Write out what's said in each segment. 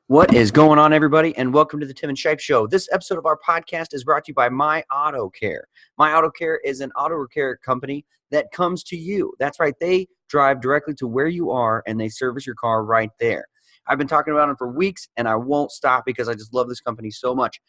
What is going on, everybody, and welcome to the Tim and Shipe Show. This episode of our podcast is brought to you by My Auto Care. My Auto Care is an auto repair company that comes to you. That's right. They drive directly to where you are, and they service your car right there. I've been talking about them for weeks, and I won't stop because I just love this company so much.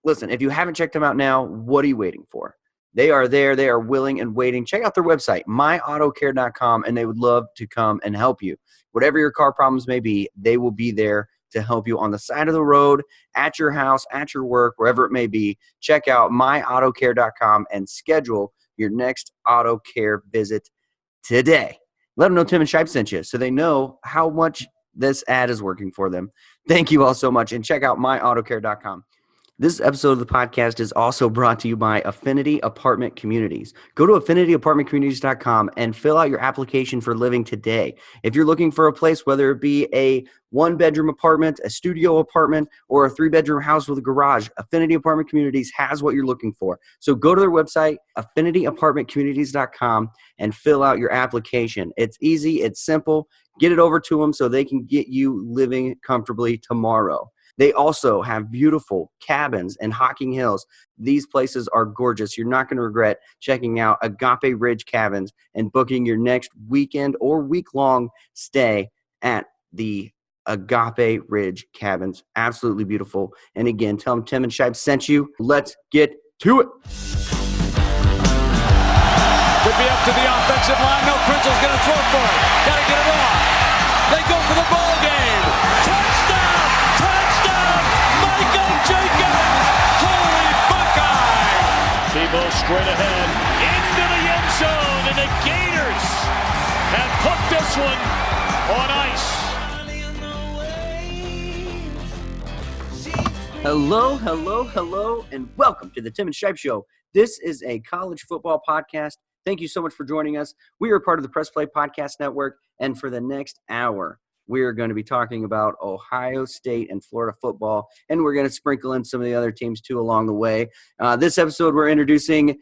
Listen, if you haven't checked them out now, what are you waiting for? They are there. They are willing and waiting. Check out their website, myautocare.com, and they would love to come and help you. Whatever your car problems may be, they will be there to help you on the side of the road, at your house, at your work, wherever it may be. Check out myautocare.com and schedule your next auto care visit today. Let them know Tim and Shipe sent you so they know how much this ad is working for them. Thank you all so much, and check out myautocare.com. This episode of the podcast is also brought to you by Affinity Apartment Communities. Go to affinityapartmentcommunities.com and fill out your application for living today. If you're looking for a place, whether it be a one-bedroom apartment, a studio apartment, or a three-bedroom house with a garage, Affinity Apartment Communities has what you're looking for. So go to their website, affinityapartmentcommunities.com, and fill out your application. It's easy. It's simple. Get it over to them so they can get you living comfortably tomorrow. They also have beautiful cabins in Hocking Hills. These places are gorgeous. You're not going to regret checking out Agape Ridge Cabins and booking your next weekend or week-long stay at the Agape Ridge Cabins. Absolutely beautiful. And again, tell them Tim and Shipe sent you. Let's get to it. Could be up to the offensive line. No, Prince's going to throw for it. Got to get it off. They go for the ball game. Touchdown! Touchdown! Michael Jenkins! Holy Buckeye! Tebow straight ahead into the end zone, and the Gators have put this one on ice. Hello, hello, hello, and welcome to the Tim and Shipe Show. This is a college football podcast. Thank you so much for joining us. We are part of the Press Play Podcast Network, and for the next hour, we are going to be talking about Ohio State and Florida football, and we're going to sprinkle in some of the other teams too along the way. This episode, we're introducing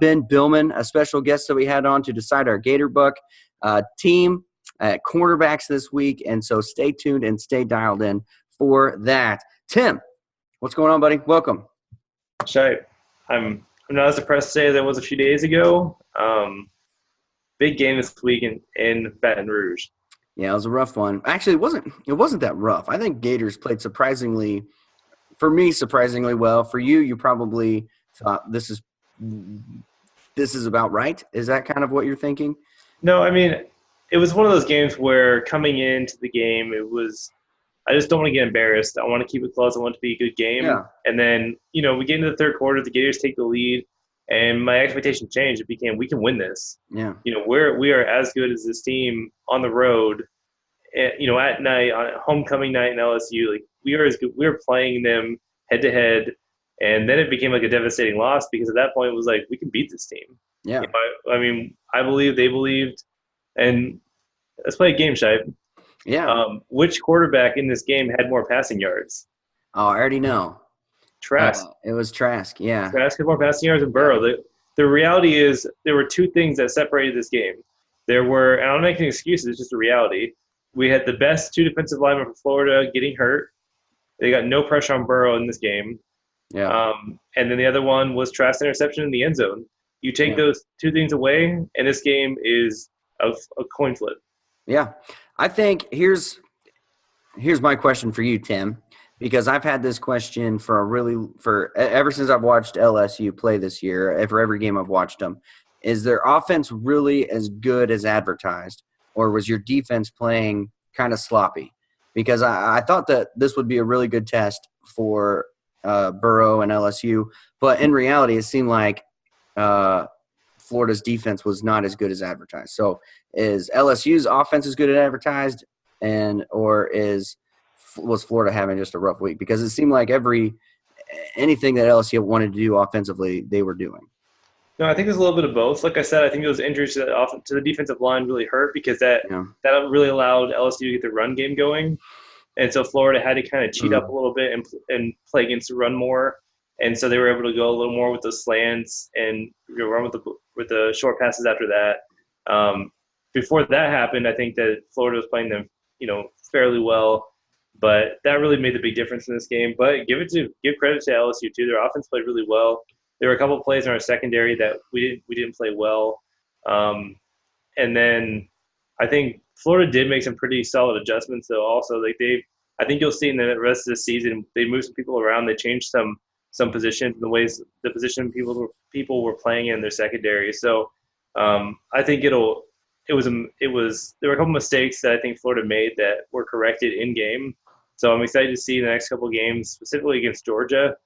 Ben Billman, a special guest that we had on to decide our GatorBuck team at cornerbacks this week, and so stay tuned and stay dialed in for that. Tim, what's going on, buddy? Welcome. Shipe, I'm not as depressed today as I was a few days ago. Big game this week in Baton Rouge. Yeah, it was a rough one. Actually, it wasn't that rough. I think Gators played surprisingly well. For you, you probably thought this is about right. Is that kind of what you're thinking? No, I mean, it was one of those games where coming into the game, I just don't want to get embarrassed. I want to keep it close. I want it to be a good game. Yeah. And then, we get into the third quarter, the Gators take the lead, and my expectation changed. It became, we can win this. Yeah. We are as good as this team on the road, at night, on homecoming night in LSU. Like, we are as good. We were playing them head to head, and then it became like a devastating loss because at that point it was like, we can beat this team. Yeah. I believe they believed, and let's play a game, Shipe. Yeah. Which quarterback in this game had more passing yards? Oh, I already know. Trask. It was Trask, yeah. Trask had more passing yards than Burrow. The reality is there were two things that separated this game. And I'm not making excuses, it's just a reality. We had the best two defensive linemen from Florida getting hurt. They got no pressure on Burrow in this game. Yeah. And then the other one was Trask's interception in the end zone. You take those two things away, and this game is a coin flip. Yeah. I think here's my question for you, Tim, because I've had this question ever since I've watched LSU play this year, for every game I've watched them. Is their offense really as good as advertised, or was your defense playing kind of sloppy? Because I thought that this would be a really good test for Burrow and LSU, but in reality it seemed like Florida's defense was not as good as advertised. So is LSU's offense as good as advertised, or was Florida having just a rough week? Because it seemed like anything that LSU wanted to do offensively, they were doing. No, I think there's a little bit of both. Like I said, I think those injuries to the defensive line really hurt because that really allowed LSU to get the run game going. And so Florida had to kind of cheat up a little bit and play against the run more. And so they were able to go a little more with the slants and run with the short passes after that. Before that happened, I think that Florida was playing them, fairly well. But that really made the big difference in this game. But give credit to LSU too. Their offense played really well. There were a couple of plays in our secondary that we didn't play well. And then I think Florida did make some pretty solid adjustments though. Also, I think you'll see in the rest of the season they moved some people around. They changed some positions, the position people were playing in their secondary. So I think there were a couple mistakes that I think Florida made that were corrected in game. So I'm excited to see the next couple of games, specifically against Georgia,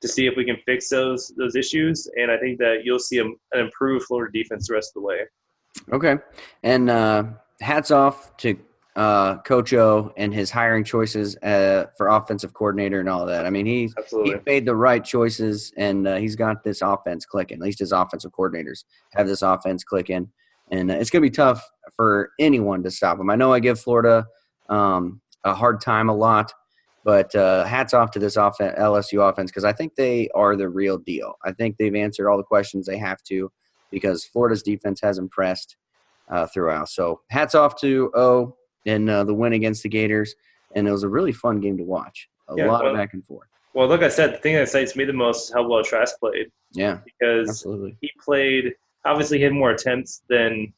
to see if we can fix those issues. And I think that you'll see an improved Florida defense the rest of the way. Okay. And hats off to Coach O and his hiring choices for offensive coordinator and all of that. I mean, he made the right choices, and he's got this offense clicking. At least his offensive coordinators have this offense clicking. And it's going to be tough for anyone to stop him. I know I give Florida a hard time a lot, but hats off to this LSU offense because I think they are the real deal. I think they've answered all the questions they have to because Florida's defense has impressed throughout. So hats off to O and the win against the Gators, and it was a really fun game to watch. A lot of back and forth. Well, like I said, the thing that excites me the most is how well Trask played. Yeah, because absolutely. He played – obviously, he had more attempts than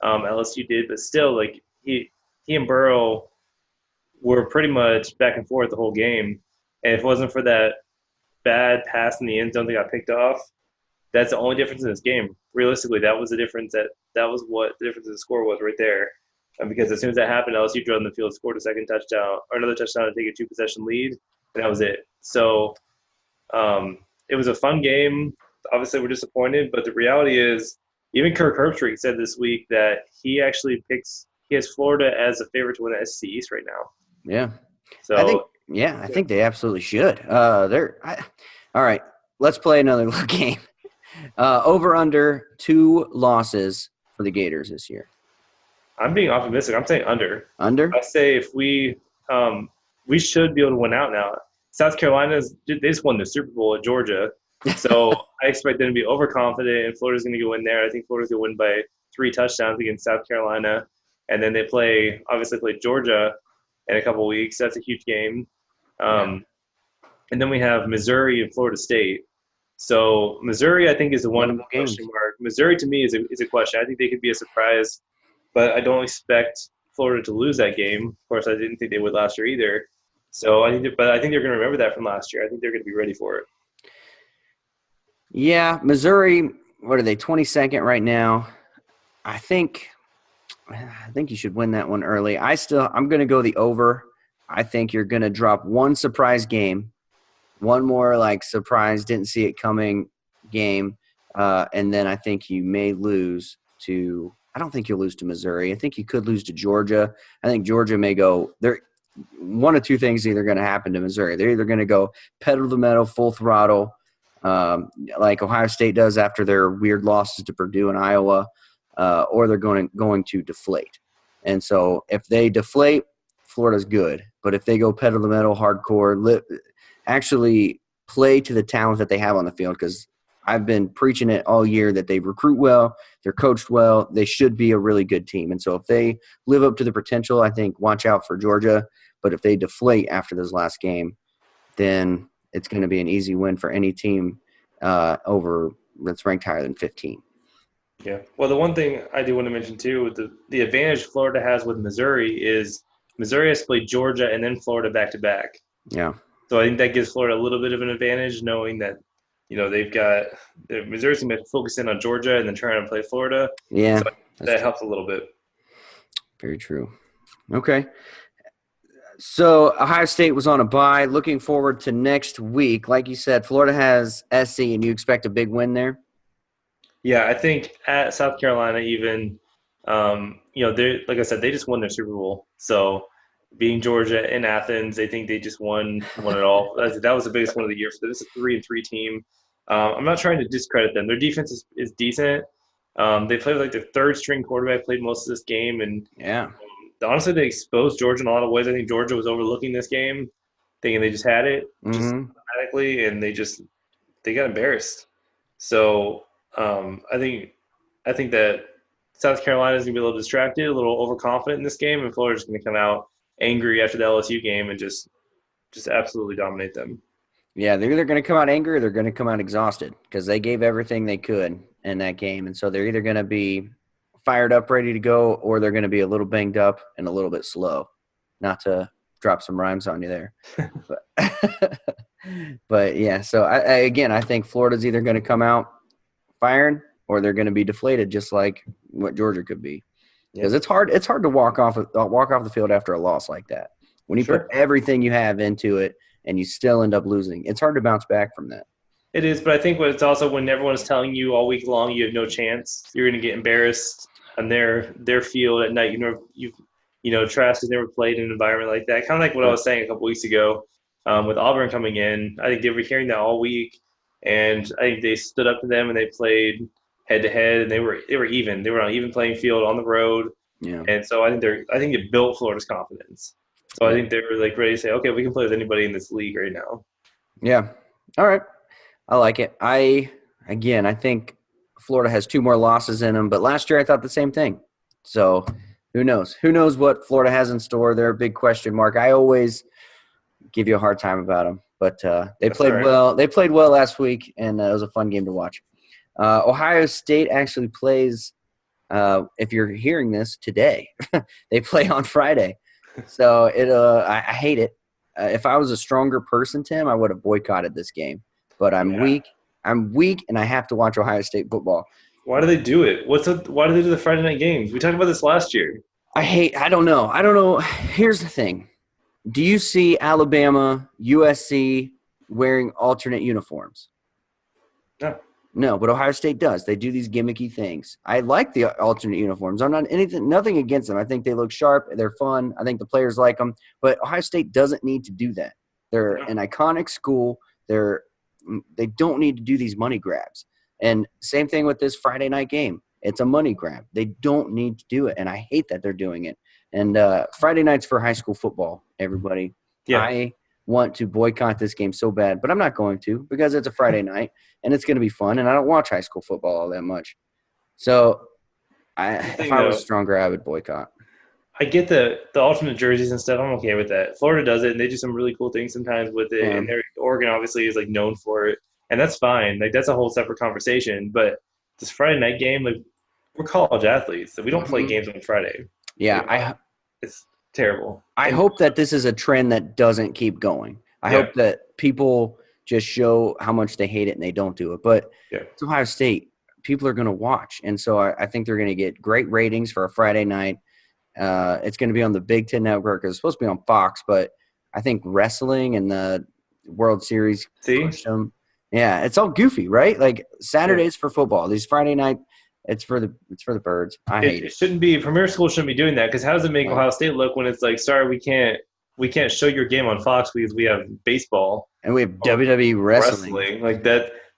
LSU did, but still, like he and Burrow were pretty much back and forth the whole game. And if it wasn't for that bad pass in the end zone that got picked off, that's the only difference in this game. Realistically, that was the difference. That was what the difference in the score was right there. Because as soon as that happened, LSU drove in the field, scored a second touchdown or another touchdown to take a 2-possession lead, and that was it. So it was a fun game. Obviously, we're disappointed, but the reality is, even Kirk Herbstreit said this week that he has Florida as a favorite to win the SEC East right now. Yeah. So I think they absolutely should. All right, let's play another little game. Over under 2 losses for the Gators this year. I'm being optimistic. I'm saying under. Under? I say if we should be able to win out now. South Carolina, they just won the Super Bowl at Georgia. So I expect them to be overconfident, and Florida's going to go in there. I think Florida's going to win by 3 touchdowns against South Carolina. And then they obviously play Georgia in a couple of weeks. That's a huge game. And then we have Missouri and Florida State. So Missouri, I think, is the one question mark. Missouri, to me, is a question. I think they could be a surprise, but I don't expect Florida to lose that game. Of course, I didn't think they would last year either. So I think they're going to remember that from last year. I think they're going to be ready for it. Yeah, Missouri, what are they, 22nd right now? I think you should win that one early. I'm going to go the over. I think you're going to drop one surprise game, one more like surprise, didn't see it coming game, and then I think you may lose to – I don't think you'll lose to Missouri. I think you could lose to Georgia. I think Georgia may go – one of 2 things either going to happen to Missouri. They're either going to go pedal to the metal, full throttle, like Ohio State does after their weird losses to Purdue and Iowa, or they're going to deflate. And so if they deflate, Florida's good. But if they go pedal to the metal, hardcore, actually play to the talent that they have on the field, because I've been preaching it all year that they recruit well, they're coached well, they should be a really good team. And so if they live up to the potential, I think watch out for Georgia. But if they deflate after this last game, then it's going to be an easy win for any team that's ranked higher than 15. Yeah. Well, the one thing I do want to mention, too, the advantage Florida has with Missouri is Missouri has played Georgia and then Florida back-to-back. Yeah. So I think that gives Florida a little bit of an advantage, knowing that, they've got – Missouri's going to be focusing on Georgia and then trying to play Florida. Yeah. So that helps a little bit. Very true. Okay. So Ohio State was on a bye. Looking forward to next week. Like you said, Florida has SC, and you expect a big win there? Yeah, I think at South Carolina even, like I said, they just won their Super Bowl. So being Georgia in Athens, they think they just won it all. That was the biggest one of the year. So this is a 3-3 team. I'm not trying to discredit them. Their defense is decent. They played like their 3rd-string quarterback played most of this game, and honestly, they exposed Georgia in a lot of ways. I think Georgia was overlooking this game, thinking they just had it just automatically, and they got embarrassed. So I think that South Carolina is going to be a little distracted, a little overconfident in this game, and Florida's going to come out angry after the LSU game and just absolutely dominate them. Yeah, they're either going to come out angry or they're going to come out exhausted because they gave everything they could in that game. And so they're either going to be fired up, ready to go, or they're going to be a little banged up and a little bit slow. Not to drop some rhymes on you there. But yeah, so I think Florida's either going to come out firing or they're going to be deflated just like what Georgia could be. Because it's hard to walk off the field after a loss like that. When you put everything you have into it, and you still end up losing. It's hard to bounce back from that. It is, but I think it's also when everyone is telling you all week long you have no chance, you're going to get embarrassed on their field at night. You've Trask has never played in an environment like that. Kind of like what I was saying a couple weeks ago with Auburn coming in. I think they were hearing that all week, and I think they stood up to them and they played head-to-head, and they were even. They were on an even playing field on the road. Yeah. And so I think it built Florida's confidence. So I think they were ready to say, okay, we can play with anybody in this league right now. Yeah. All right. I like it. I think Florida has 2 more losses in them, but last year I thought the same thing. So who knows? Who knows what Florida has in store? They're a big question mark. I always give you a hard time about them, but they played well. They played well last week, and it was a fun game to watch. Ohio State actually plays, if you're hearing this today, they play on Friday. So I hate it. If I was a stronger person, Tim, I would have boycotted this game. But I'm weak. I'm weak, and I have to watch Ohio State football. Why do they do it? Why do they do the Friday night games? We talked about this last year. I don't know. Here's the thing. Do you see Alabama, USC wearing alternate uniforms? No, but Ohio State does. They do these gimmicky things. I like the alternate uniforms. I'm nothing against them. I think they look sharp. They're fun. I think the players like them. But Ohio State doesn't need to do that. They're an iconic school. They don't need to do these money grabs. And same thing with this Friday night game. It's a money grab. They don't need to do it, and I hate that they're doing it. And Friday night's for high school football, everybody. Yeah. I want to boycott this game so bad, but I'm not going to because it's a Friday night and it's going to be fun, and I don't watch high school football all that much. So if I was stronger, I would boycott. I get the alternate jerseys and stuff. I'm okay with that. Florida does it, and they do some really cool things sometimes with it. Yeah. And Oregon obviously is known for it, and that's fine. That's a whole separate conversation. But this Friday night game, we're college athletes, so we don't play games on Friday. Yeah, it's terrible. I hope that this is a trend that doesn't keep going. I hope that people just show how much they hate it and they don't do it. But it's Ohio State. People are going to watch, and so I think they're going to get great ratings for a Friday night. It's going to be on the Big Ten Network. It's supposed to be on Fox, but I think wrestling and the World Series. It's all goofy, right? Saturdays for football. These Friday night, it's for the birds. I hate it. It shouldn't be. Premier school shouldn't be doing that because how does it make Ohio State look when it's sorry, we can't show your game on Fox because we have baseball and we have WWE wrestling.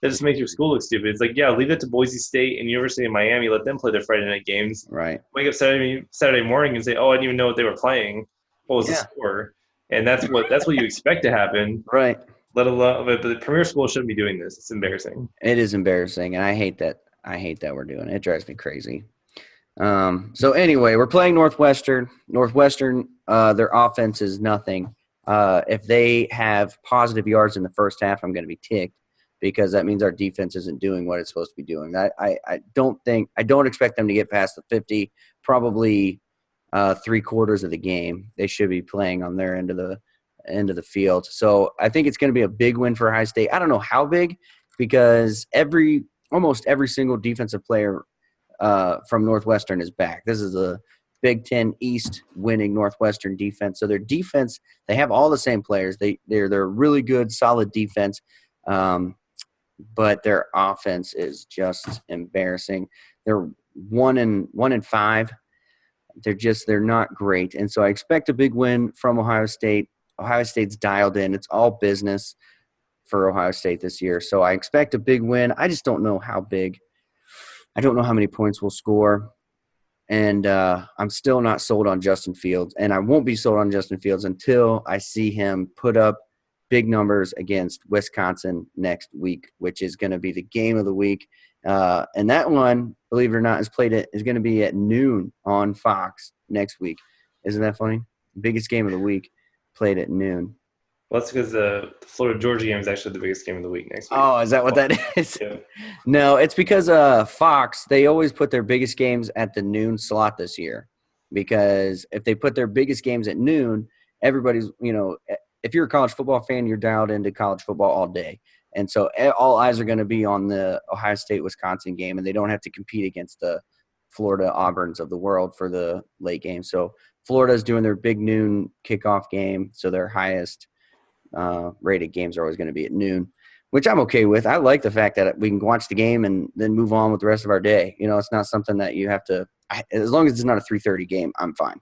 That just makes your school look stupid. It's leave that to Boise State and University of Miami. Let them play their Friday night games. Right. Wake up Saturday morning and say, oh, I didn't even know what they were playing. What was the score? And that's what you expect to happen. Right. Let alone, but the premier school shouldn't be doing this. It's embarrassing. It is embarrassing, and I hate that. I hate that we're doing it. It drives me crazy. So anyway, we're playing Northwestern. Northwestern, their offense is nothing. If they have positive yards in the first half, I'm going to be ticked because that means our defense isn't doing what it's supposed to be doing. I don't expect them to get past the 50, probably 3/4 of the game. They should be playing on their end of the field. So I think it's going to be a big win for Ohio State. I don't know how big because almost every single defensive player from Northwestern is back. This is a Big Ten East winning Northwestern defense. So their defense, they have all the same players. They're really good, solid defense. But their offense is just embarrassing. They're 1-5. They're not great. And so I expect a big win from Ohio State. Ohio State's dialed in. It's all business for Ohio State this year. So I expect a big win. I just don't know how big. I don't know how many points we'll score. And I'm still not sold on Justin Fields. And I won't be sold on Justin Fields until I see him put up big numbers against Wisconsin next week, which is going to be the game of the week. And that one, believe it or not, is going to be at noon on Fox next week. Isn't that funny? biggest game of the week played at noon. Well, that's because the Florida-Georgia game is actually the biggest game of the week next week. Oh, is that what that is? Yeah. No, it's because Fox, they always put their biggest games at the noon slot this year. Because if they put their biggest games at noon, everybody's, if you're a college football fan, you're dialed into college football all day. And so all eyes are going to be on the Ohio State-Wisconsin game, and they don't have to compete against the Florida Auburns of the world for the late game. So Florida's doing their big noon kickoff game, so their highest rated games are always going to be at noon, which I'm okay with. I like the fact that we can watch the game and then move on with the rest of our day. It's not something that you have to – as long as it's not a 3:30 game, I'm fine.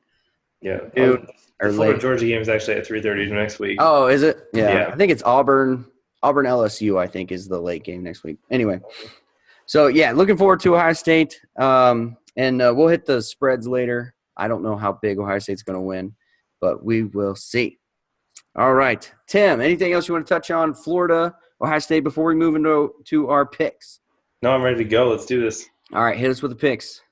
Yeah. Dude, the Florida-Georgia game is actually at 3:30 next week. Oh, is it? Yeah. I think it's Auburn LSU, I think, is the late game next week. Anyway, so, yeah, looking forward to Ohio State. And we'll hit the spreads later. I don't know how big Ohio State's going to win, but we will see. All right. Tim, anything else you want to touch on Florida, Ohio State before we move into our picks? No, I'm ready to go. Let's do this. All right. Hit us with the picks.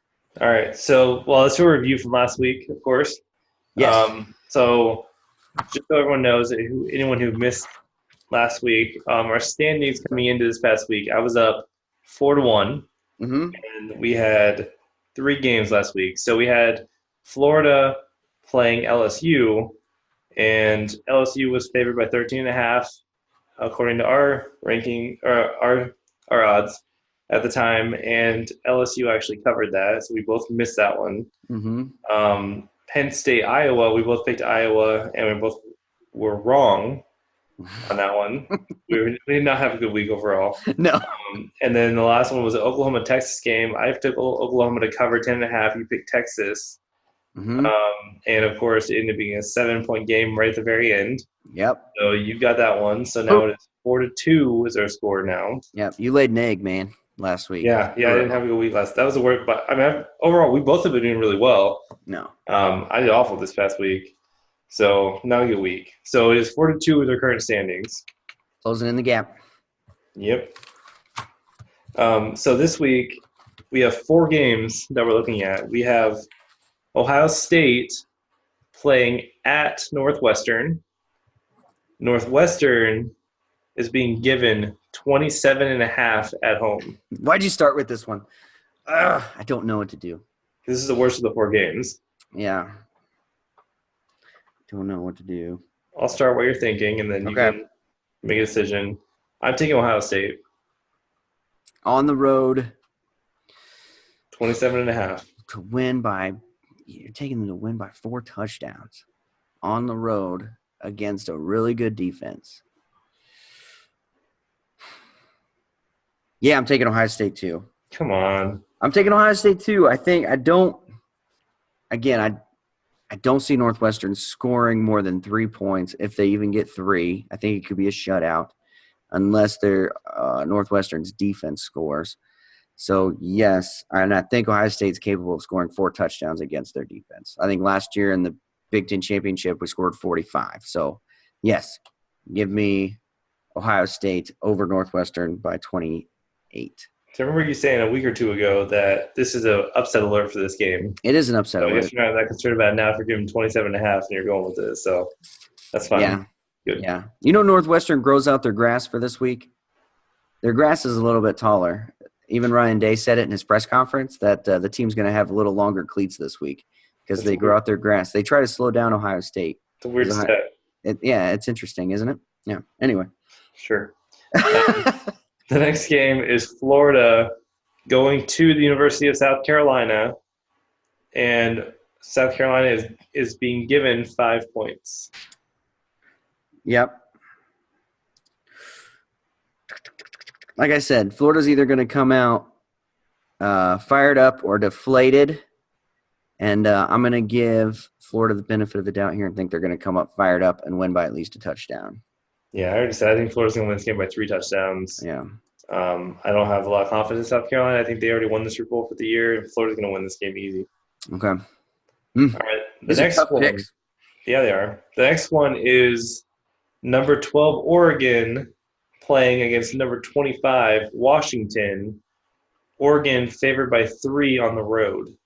All right. So, let's do a review from last week, of course. Yes. So, just so everyone knows, anyone who missed last week, our standings coming into this past week, I was up 4-1, and we had 3 games last week. So we had Florida playing LSU, and LSU was favored by 13.5 according to our ranking or our odds at the time, and LSU actually covered that, so we both missed that one. Penn State, Iowa, we both picked Iowa, and we both were wrong on that one. we did not have a good week overall. No. And then the last one was the Oklahoma-Texas game. I took Oklahoma to cover 10.5. You picked Texas. And, of course, it ended up being a 7-point game right at the very end. Yep. So you got that one. So now it is 4-2 is our score now. Yep. You laid an egg, man, last week. Yeah, I didn't have a good week last. That was the worst. But, overall, we both have been doing really well. No. I did awful this past week. So not a good week. So it is 4-2 with our current standings. Closing in the gap. Yep. So this week we have 4 games that we're looking at. We have Ohio State playing at Northwestern. Northwestern is being given 27.5 at home. Why'd you start with this one? I don't know what to do. This is the worst of the 4 games. Yeah. Don't know what to do. I'll start what you're thinking, and then you can make a decision. I'm taking Ohio State. On the road. 27.5. To win by – you're taking them to win by 4 touchdowns. On the road against a really good defense. Yeah, I'm taking Ohio State too. Come on. I'm taking Ohio State too. I don't see Northwestern scoring more than 3 points if they even get 3. I think it could be a shutout unless their Northwestern's defense scores. So, yes, and I think Ohio State's capable of scoring 4 touchdowns against their defense. I think last year in the Big Ten Championship we scored 45. So, yes, give me Ohio State over Northwestern by 28. So I remember you saying a week or 2 ago that this is an upset alert for this game. It is an upset alert. I guess you're not that concerned about it now if you're giving 27.5 and you're going with this. So that's fine. Yeah. Good. Yeah. Northwestern grows out their grass for this week. Their grass is a little bit taller. Even Ryan Day said it in his press conference that the team's going to have a little longer cleats this week because they grow out their grass. They try to slow down Ohio State. It's a weird step. It's interesting, isn't it? Yeah. Anyway. Sure. The next game is Florida going to the University of South Carolina, and South Carolina is being given 5 points. Yep. Like I said, Florida's either going to come out fired up or deflated, and I'm going to give Florida the benefit of the doubt here and think they're going to come up fired up and win by at least a touchdown. Yeah, I already said I think Florida's going to win this game by 3 touchdowns. Yeah. I don't have a lot of confidence in South Carolina. I think they already won the Super Bowl for the year, and Florida's going to win this game easy. Okay. All right. The next one. Picks. Yeah, they are. The next one is number 12 Oregon playing against number 25 Washington. Oregon favored by 3 on the road.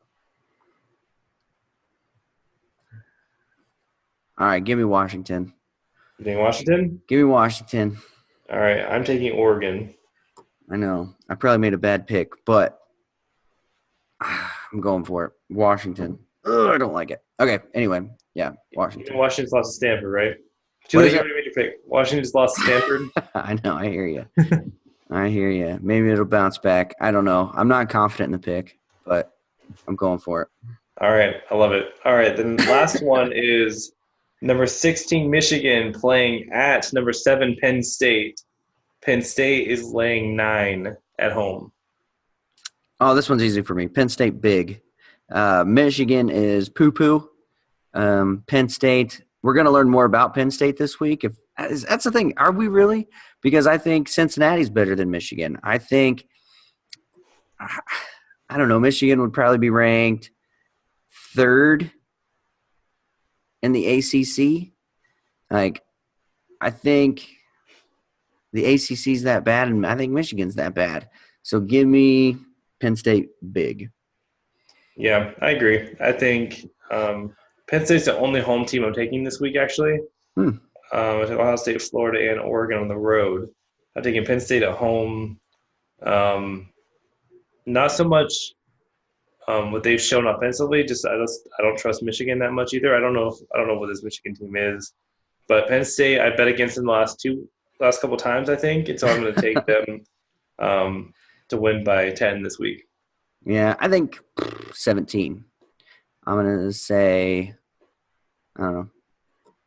All right, give me Washington. You think Washington? Give me Washington. All right, I'm taking Oregon. I know. I probably made a bad pick, but I'm going for it. Washington. Ugh, I don't like it. Okay, anyway. Yeah, Washington. Washington's lost to Stanford, right? What is You it? already made your pick. Washington's lost to Stanford. I know. I hear you. I hear you. Maybe it'll bounce back. I don't know. I'm not confident in the pick, but I'm going for it. All right, I love it. All right, then the last one is number 16 Michigan playing at number 7 Penn State. Penn State is laying 9 at home. Oh, this one's easy for me. Penn State big. Michigan is poo-poo. Penn State, we're going to learn more about Penn State this week. That's the thing. Are we really? Because I think Cincinnati's better than Michigan. I think, I don't know, Michigan would probably be ranked 3rd in the ACC. Like, I think the ACC's that bad, and I think Michigan's that bad. So give me Penn State big. Yeah, I agree. I think Penn State's the only home team I'm taking this week, actually. I took Ohio State, Florida, and Oregon on the road. I'm taking Penn State at home. Not so much what they've shown offensively. I don't trust Michigan that much either. I don't know what this Michigan team is, but Penn State, I bet against them the last couple times, I think, and so I'm going to take them to win by 10 this week. Yeah, I think 17. I'm going to say, I don't know,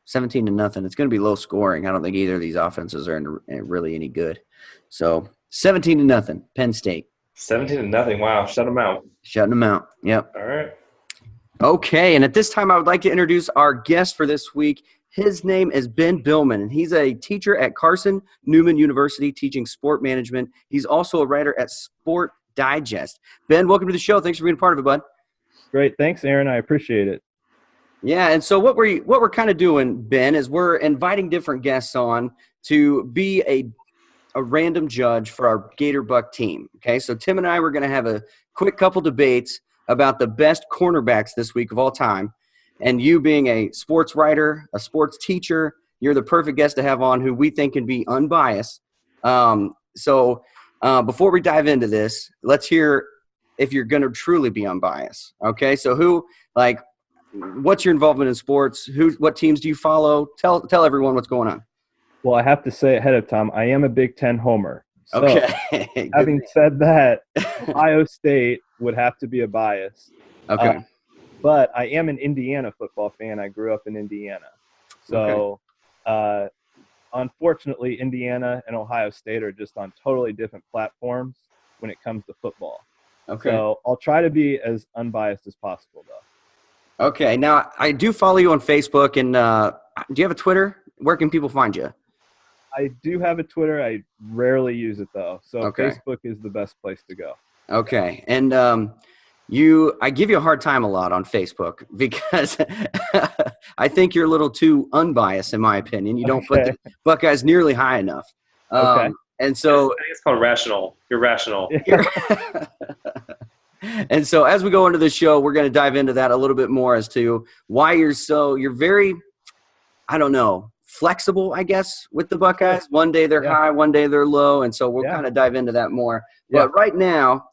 17-0. It's going to be low scoring. I don't think either of these offenses are really any good. So 17-0, Penn State. 17-0. Wow, shut them out. Shutting them out. Yep. All right. Okay, and at this time, I would like to introduce our guest for this week. His name is Ben Billman, and he's a teacher at Carson Newman University teaching sport management. He's also a writer at Sport Digest. Ben, welcome to the show. Thanks for being a part of it, bud. Great. Thanks, Aaron. I appreciate it. Yeah, and so what we're kind of doing, Ben, is we're inviting different guests on to be a random judge for our GatorBuck team. Okay, so Tim and I were going to have a quick couple debates about the best cornerbacks this week of all time. And you being a sports writer, a sports teacher, you're the perfect guest to have on who we think can be unbiased. So before we dive into this, let's hear if you're going to truly be unbiased. Okay, so what's your involvement in sports? What teams do you follow? Tell everyone what's going on. Well, I have to say ahead of time, I am a Big Ten homer. So, okay. Having said that, Ohio State would have to be a bias. Okay. But I am an Indiana football fan. I grew up in Indiana. So, unfortunately, Indiana and Ohio State are just on totally different platforms when it comes to football. Okay. So I'll try to be as unbiased as possible, though. Okay. Now, I do follow you on Facebook. And do you have a Twitter? Where can people find you? I do have a Twitter. I rarely use it, though. So Facebook is the best place to go. Okay. And I give you a hard time a lot on Facebook because I think you're a little too unbiased, in my opinion. You don't put the Buckeyes nearly high enough. Okay. And so I think it's called rational. You're rational. And so as we go into the show, we're going to dive into that a little bit more as to why you're very, I don't know, flexible, I guess, with the Buckeyes. One day they're high, one day they're low. And so we'll kind of dive into that more. But right now,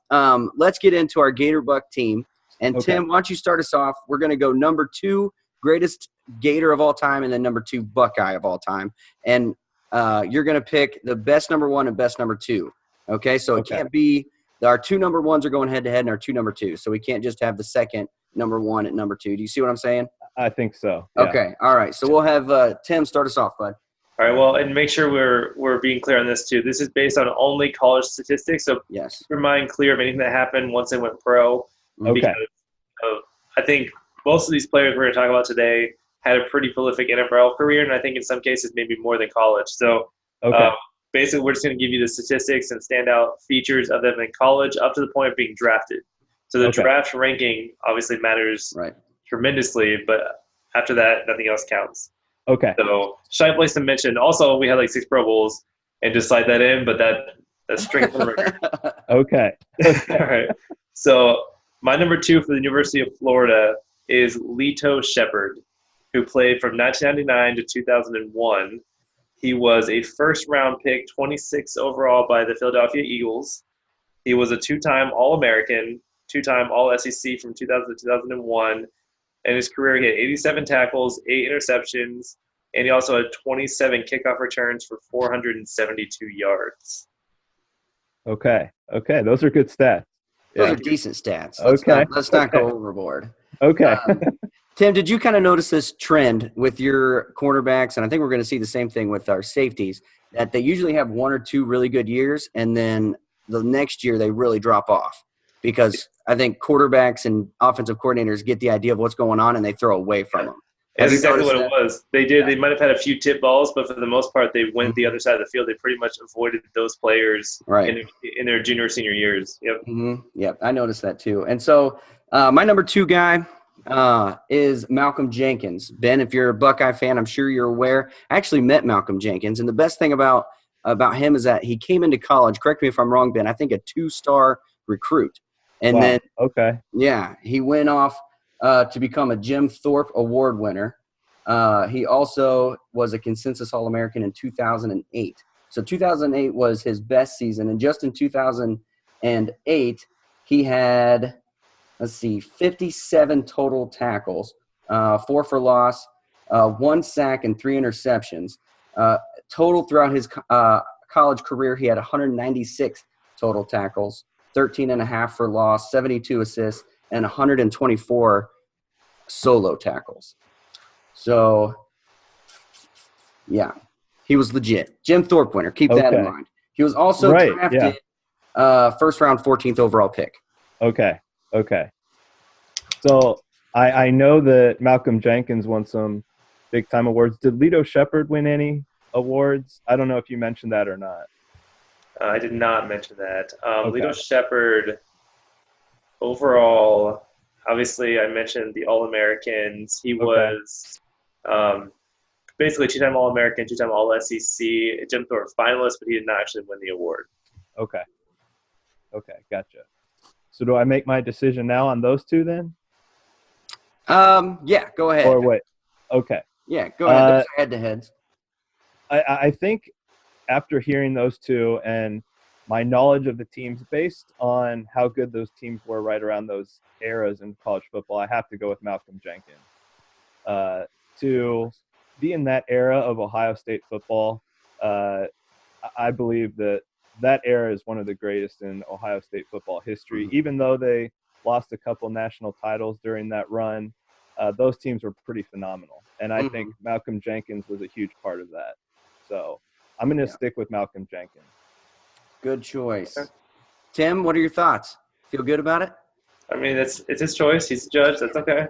let's get into our GatorBuck team. And Tim, why don't you start us off? We're going to go number 2, greatest Gator of all time, and then number 2, Buckeye of all time. And you're going to pick the best number 1 and best number 2. Okay, so it can't be our 2 number 1s are going head-to-head and our 2 number 2s. So we can't just have the second number 1 at number 2. Do you see what I'm saying? I think so. Yeah. Okay, all right. So we'll have Tim start us off, bud. All right, well, and make sure we're being clear on this, too. This is based on only college statistics, so keep your mind clear of anything that happened once they went pro. Because I think most of these players we're going to talk about today had a pretty prolific NFL career, and I think in some cases maybe more than college. So basically we're just going to give you the statistics and standout features of them in college up to the point of being drafted. So the draft ranking obviously matters tremendously, but after that, nothing else counts. Okay. So should I place to mention, also we had like 6 Pro Bowls and just slide that in, but that's strength for the record. Okay. All right. So my number 2 for the University of Florida is Leto Shepherd, who played from 1999 to 2001. He was a first-round pick, 26 overall by the Philadelphia Eagles. He was a two-time All-American, two-time All-SEC from 2000 to 2001. In his career, he had 87 tackles, 8 interceptions, and he also had 27 kickoff returns for 472 yards. Okay. Those are good stats. Those are decent stats. Let's not go overboard. Okay. Tim, did you kind of notice this trend with your cornerbacks? And I think we're going to see the same thing with our safeties, that they usually have 1 or 2 really good years, and then the next year they really drop off because I think quarterbacks and offensive coordinators get the idea of what's going on and they throw away from them. That's exactly what it was. They did. Yeah. They might have had a few tip balls, but for the most part, they went the other side of the field. They pretty much avoided those players in their junior, senior years. Yep. Yep, I noticed that too. And so my number 2 guy is Malcolm Jenkins. Ben, if you're a Buckeye fan, I'm sure you're aware. I actually met Malcolm Jenkins, and the best thing about him is that he came into college, correct me if I'm wrong, Ben, I think a 2-star recruit. And then he went off to become a Jim Thorpe Award winner. He also was a consensus All-American in 2008. So 2008 was his best season. And just in 2008, he had, 57 total tackles, 4 for loss, 1 sack, and 3 interceptions. Total throughout his college career, he had 196 total tackles, 13.5 for loss, 72 assists, and 124 solo tackles. So, yeah, he was legit. Jim Thorpe winner. Keep that in mind. He was also drafted first round 14th overall pick. Okay. So I know that Malcolm Jenkins won some big-time awards. Did Lito Shepherd win any awards? I don't know if you mentioned that or not. I did not mention that. Lito Shepherd, overall, obviously I mentioned the All-Americans. He was basically 2-time All-American, 2-time All-SEC, Jim Thorpe finalist, but he did not actually win the award. Okay, gotcha. So do I make my decision now on those 2 then? Yeah, go ahead. Or wait. Okay. Yeah, go ahead. Those are head-to-heads. I think after hearing those 2 and my knowledge of the teams based on how good those teams were right around those eras in college football, I have to go with Malcolm Jenkins. To be in that era of Ohio State football, I believe that era is one of the greatest in Ohio State football history. Even though they lost a couple national titles during that run, those teams were pretty phenomenal. And I think Malcolm Jenkins was a huge part of that. So I'm going to stick with Malcolm Jenkins. Good choice. Okay. Tim, what are your thoughts? Feel good about it? I mean, it's his choice. He's the judge. That's okay.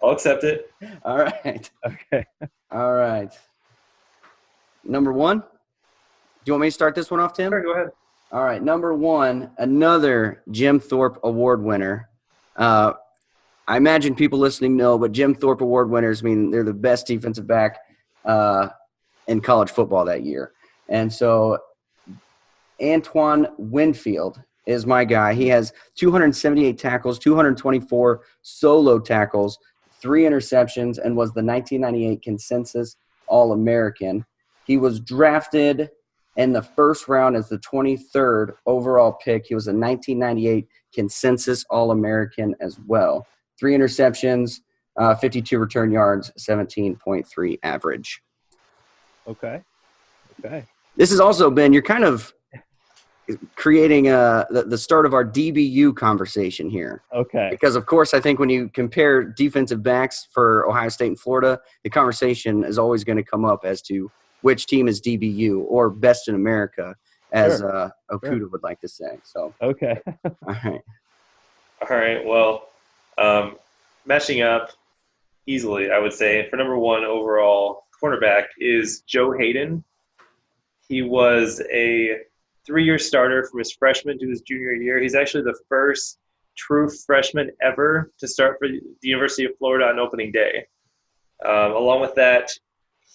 I'll accept it. All right. Okay. All right. Number 1. Do you want me to start this one off, Tim? Sure, go ahead. All right. Number 1, another Jim Thorpe Award winner. I imagine people listening know, but Jim Thorpe Award winners mean they're the best defensive back in college football that year. And so Antoine Winfield is my guy. He has 278 tackles, 224 solo tackles, 3 interceptions, and was the 1998 consensus All-American. He was drafted in the first round as the 23rd overall pick. He was a 1998 consensus All-American as well. 3 interceptions, 52 return yards, 17.3 average. Okay. This has also been, you're kind of creating the start of our DBU conversation here. Okay. Because, of course, I think when you compare defensive backs for Ohio State and Florida, the conversation is always going to come up as to which team is DBU or best in America, as Okuda would like to say. So. Okay. All right. Well, matching up easily, I would say, for number 1 overall cornerback is Joe Hayden. He was a 3-year starter from his freshman to his junior year. He's actually the first true freshman ever to start for the University of Florida on opening day. Along with that,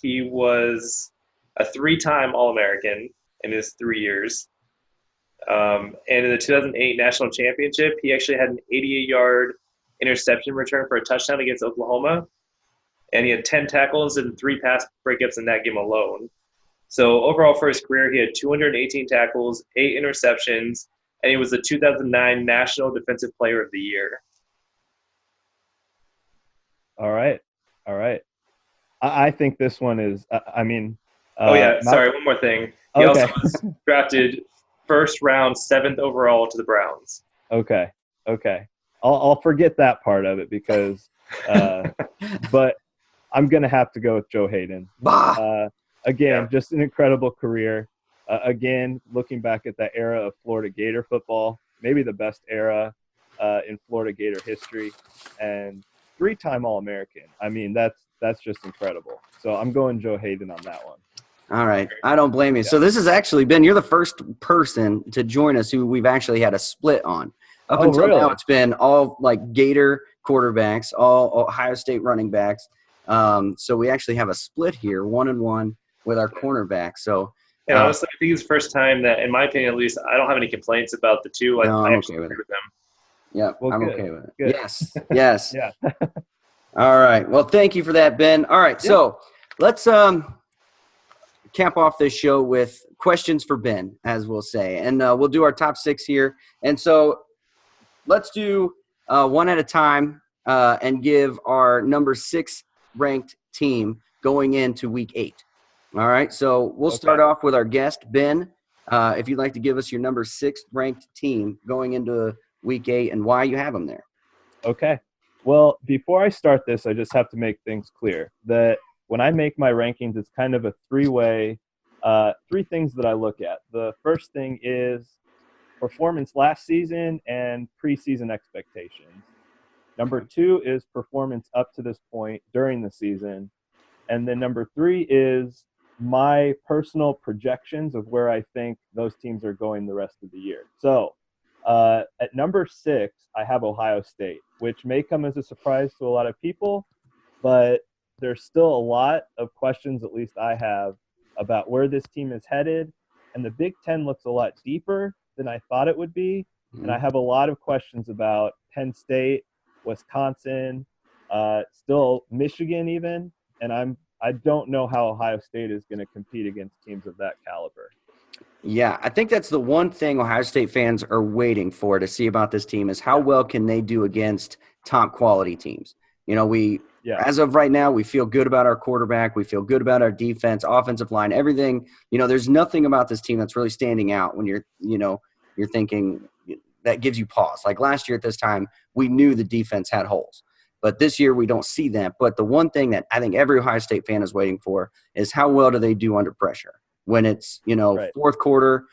he was a 3-time All-American in his 3 years. And in the 2008 National Championship, he actually had an 88-yard interception return for a touchdown against Oklahoma. and he had 10 tackles and 3 pass breakups in that game alone. So overall for his career, he had 218 tackles, 8 interceptions, and he was the 2009 National Defensive Player of the Year. All right. I think this one is. One more thing. He also was drafted first round, 7th overall to the Browns. Okay. I'll forget that part of it because, but I'm gonna have to go with Joe Hayden. Just an incredible career. Again, looking back at that era of Florida Gator football, maybe the best era in Florida Gator history, and 3-time All-American. I mean, that's just incredible. So I'm going Joe Hayden on that one. All right. I don't blame you. Yeah. So this is actually, Ben, you're the first person to join us who we've actually had a split on. Up until now, it's been all like Gator quarterbacks, all Ohio State running backs. So we actually have a split here, 1-1 with our cornerback. So honestly, I think it's the first time that, in my opinion at least, I don't have any complaints about the two. I'm okay with them. Yeah, well, I'm okay with it. Good. Yes. Yeah. All right. Well, thank you for that, Ben. All right, so let's cap off this show with questions for Ben, as we'll say. And we'll do our top 6 here. And so let's do one at a time and give our number 6 ranked team going into week 8. All right, so we'll start off with our guest, Ben. If you'd like to give us your number 6 ranked team going into week 8 and why you have them there. Okay. Well, before I start this, I just have to make things clear that when I make my rankings, it's kind of a 3-way, 3 things that I look at. The first thing is performance last season and preseason expectations. Number 2 is performance up to this point during the season. And then number 3 is my personal projections of where I think those teams are going the rest of the year. So at number 6, I have Ohio State, which may come as a surprise to a lot of people, but there's still a lot of questions, at least I have, about where this team is headed. And the Big Ten looks a lot deeper than I thought it would be. And I have a lot of questions about Penn State, Wisconsin, still Michigan even. And I don't know how Ohio State is going to compete against teams of that caliber. Yeah, I think that's the one thing Ohio State fans are waiting for to see about this team is how well can they do against top quality teams. You know, as of right now, we feel good about our quarterback. We feel good about our defense, offensive line, everything. You know, there's nothing about this team that's really standing out when you're thinking that gives you pause. Like last year at this time, we knew the defense had holes. But this year we don't see that. But the one thing that I think every Ohio State fan is waiting for is how well do they do under pressure? When it's, fourth quarter,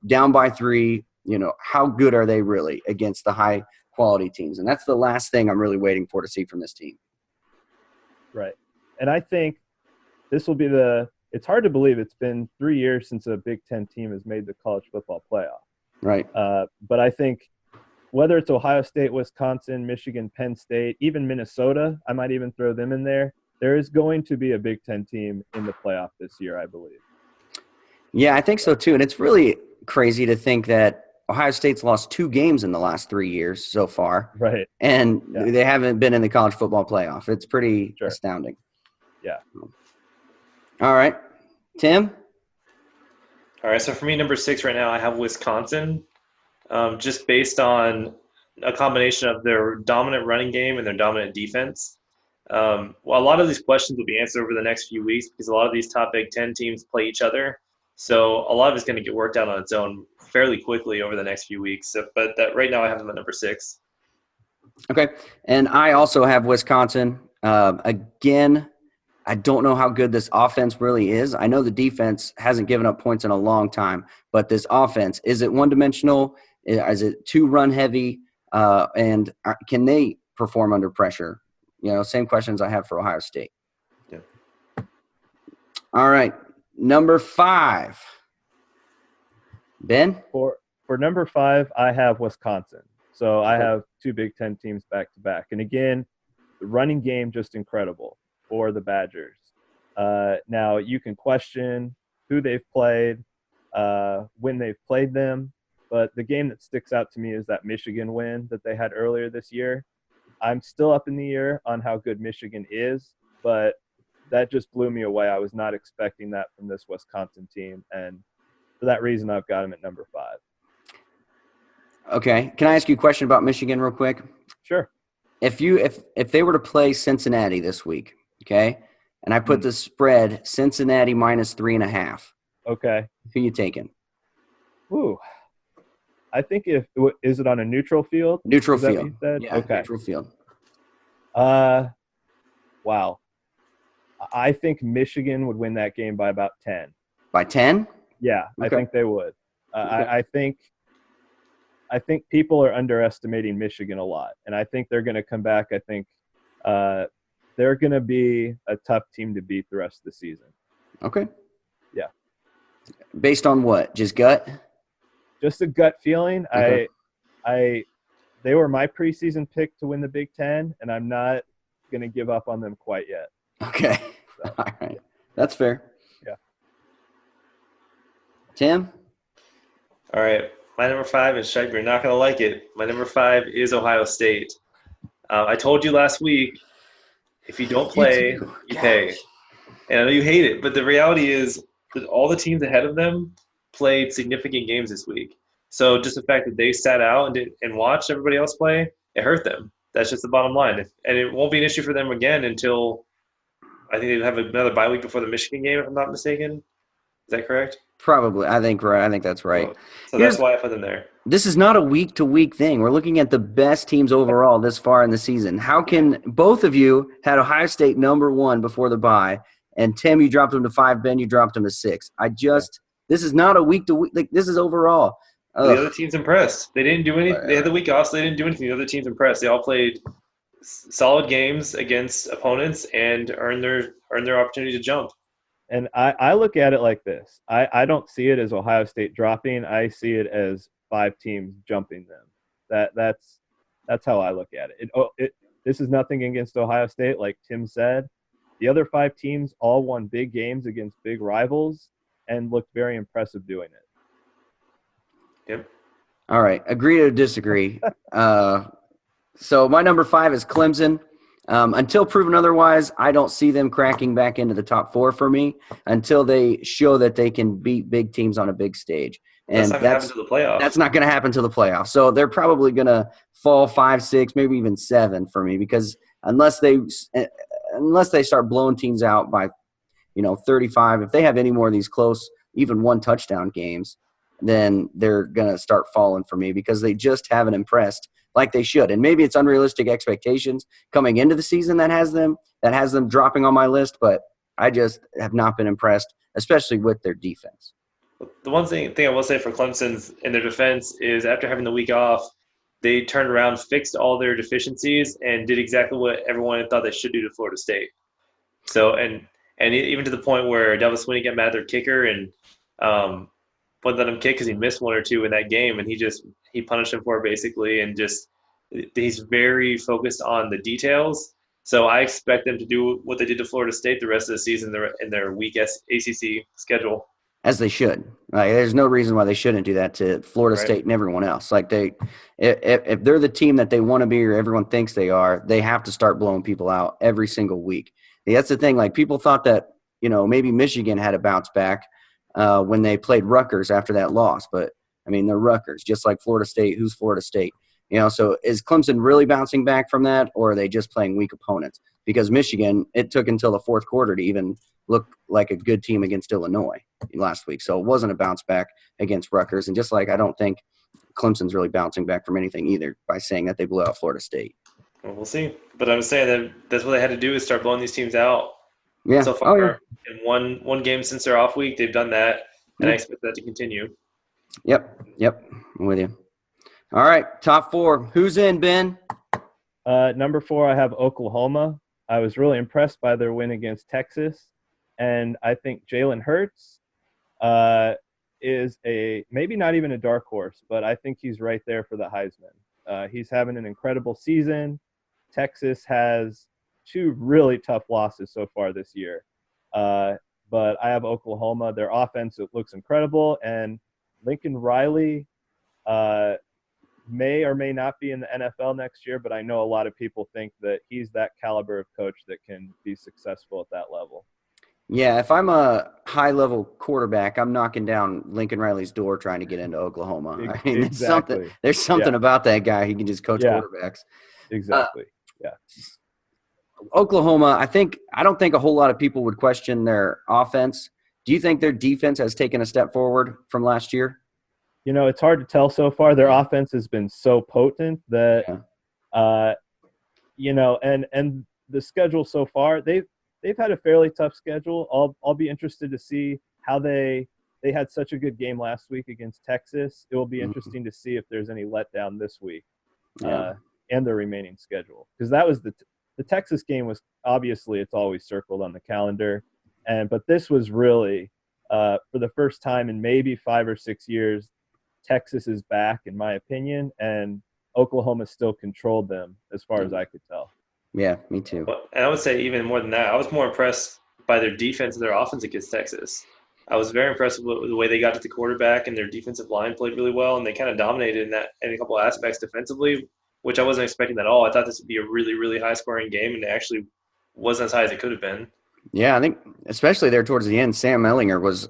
down by 3, how good are they really against the high quality teams? And that's the last thing I'm really waiting for to see from this team. Right. And I think this will be it's hard to believe it's been 3 years since a Big Ten team has made the college football playoff. Right. But I think whether it's Ohio State, Wisconsin, Michigan, Penn State, even Minnesota, I might even throw them in there. There is going to be a Big Ten team in the playoff this year, I believe. Yeah, I think so too. And it's really crazy to think that Ohio State's lost 2 games in the last 3 years so far. Right. And they haven't been in the college football playoff. It's pretty astounding. Yeah. All right. Tim? All right, so for me, number 6 right now, I have Wisconsin, just based on a combination of their dominant running game and their dominant defense. A lot of these questions will be answered over the next few weeks because a lot of these top Big Ten teams play each other. So a lot of it's going to get worked out on its own fairly quickly over the next few weeks. But right now I have them at number 6. Okay, and I also have Wisconsin. Again, I don't know how good this offense really is. I know the defense hasn't given up points in a long time, but this offense, is it one-dimensional? Is it too run-heavy? And can they perform under pressure? Same questions I have for Ohio State. Yeah. All right, number 5. Ben? For number 5, I have Wisconsin. So I have 2 Big Ten teams back-to-back. And again, the running game just incredible for the Badgers. Now, you can question who they've played, when they've played them, but the game that sticks out to me is that Michigan win that they had earlier this year. I'm still up in the air on how good Michigan is, but that just blew me away. I was not expecting that from this Wisconsin team, and for that reason, I've got them at number 5. Okay. Can I ask you a question about Michigan real quick? Sure. If they were to play Cincinnati this week, okay, and I put the spread Cincinnati minus 3.5. Okay. Who you taking? Ooh. I think is it on a neutral field? Neutral Is that field. what you said? Yeah, okay. Neutral field. Wow. I think Michigan would win that game by about 10. By 10? Yeah, okay. I think they would. Okay. I think people are underestimating Michigan a lot, and I think they're going to come back. I think they're going to be a tough team to beat the rest of the season. Okay. Yeah. Based on what? Just gut? Just a gut feeling. Okay. They were my preseason pick to win the Big Ten, and I'm not going to give up on them quite yet. Okay. So, all right. That's fair. Yeah. Tim? All right. My number 5 is Stripe. You're not going to like it. My number 5 is Ohio State. I told you last week, if you don't play, you pay. And I know you hate it, but the reality is that all the teams ahead of them played significant games this week. So just the fact that they sat out and watched everybody else play, it hurt them. That's just the bottom line. And it won't be an issue for them again until I think they have another bye week before the Michigan game, if I'm not mistaken. Is that correct? Probably. I think that's right. So that's why I put them there. This is not a week-to-week thing. We're looking at the best teams overall this far in the season. How can both of you had Ohio State number 1 before the bye, and Tim, you dropped them to 5, Ben, you dropped them to 6. This is not a week-to-week. Like, this is overall. The other team's impressed. They didn't do anything. They had the week off, so they didn't do anything. The other team's impressed. They all played solid games against opponents and earned their opportunity to jump. And I look at it like this. I don't see it as Ohio State dropping. I see it as 5 teams jumping them. That's how I look at it. This is nothing against Ohio State, like Tim said. The other 5 teams all won big games against big rivals and looked very impressive doing it. Yep. All right. Agree to disagree. So my number 5 is Clemson. Until proven otherwise, I don't see them cracking back into the top 4 for me until they show that they can beat big teams on a big stage. And that's not going to happen to the playoffs. That's not going to happen to the playoffs. So they're probably going to fall 5, 6, maybe even 7 for me because unless they start blowing teams out by, 35, if they have any more of these close, even 1 touchdown games, then they're going to start falling for me because they just haven't impressed like they should. And maybe it's unrealistic expectations coming into the season that has them dropping on my list, but I just have not been impressed, especially with their defense. The one thing I will say for Clemson's in their defense is after having the week off, they turned around, fixed all their deficiencies, and did exactly what everyone thought they should do to Florida State. So, and even to the point where Devin Sweeney got mad at their kicker and wouldn't let him kick because he missed 1 or 2 in that game, and he punished him for it basically, and just he's very focused on the details. So I expect them to do what they did to Florida State the rest of the season in their weak ACC schedule. As they should. There's no reason why they shouldn't do that to Florida State and everyone else. Like if they're the team that they want to be or everyone thinks they are, they have to start blowing people out every single week. That's the thing. Like people thought that maybe Michigan had a bounce back when they played Rutgers after that loss, but they're Rutgers, just like Florida State. Who's Florida State? So is Clemson really bouncing back from that, or are they just playing weak opponents? Because Michigan, it took until the 4th quarter to even look like a good team against Illinois last week. So it wasn't a bounce back against Rutgers. And just like I don't think Clemson's really bouncing back from anything either by saying that they blew out Florida State. Well, we'll see. But I'm saying that that's what they had to do is start blowing these teams out. Yeah. So far, in one game since their off week, they've done that, and I expect that to continue. Yep. I'm with you. All right, top 4. Who's in, Ben? Number 4, I have Oklahoma. I was really impressed by their win against Texas, and I think Jalen Hurts is maybe not even a dark horse, but I think he's right there for the Heisman. He's having an incredible season. Texas has 2 really tough losses so far this year. But I have Oklahoma. Their offense, it looks incredible. And Lincoln Riley, may or may not be in the NFL next year, but I know a lot of people think that he's that caliber of coach that can be successful at that level. Yeah, if I'm a high-level quarterback, I'm knocking down Lincoln Riley's door trying to get into Oklahoma. I mean, Exactly. there's something about that guy. He can just coach quarterbacks. Exactly. Oklahoma, I don't think a whole lot of people would question their offense. Do you think their defense has taken a step forward from last year? You know, it's hard to tell so far. Their offense has been so potent that, you know, and the schedule so far, they've had a fairly tough schedule. I'll be interested to see how they had such a good game last week against Texas. It will be interesting to see if there's any letdown this week and the remaining schedule, because that was the Texas game was obviously it's always circled on the calendar, but this was really for the first time in maybe 5 or 6 years, Texas is back, in my opinion, and Oklahoma still controlled them as far as I could tell. Yeah, me too. And I would say even more than that, I was more impressed by their defense and their offense against Texas. I was very impressed with the way they got to the quarterback, and their defensive line played really well, and they kind of dominated in a couple of aspects defensively, which I wasn't expecting at all. I thought this would be a really, really high-scoring game, and it actually wasn't as high as it could have been. Yeah, I think especially there towards the end, Sam Ellinger was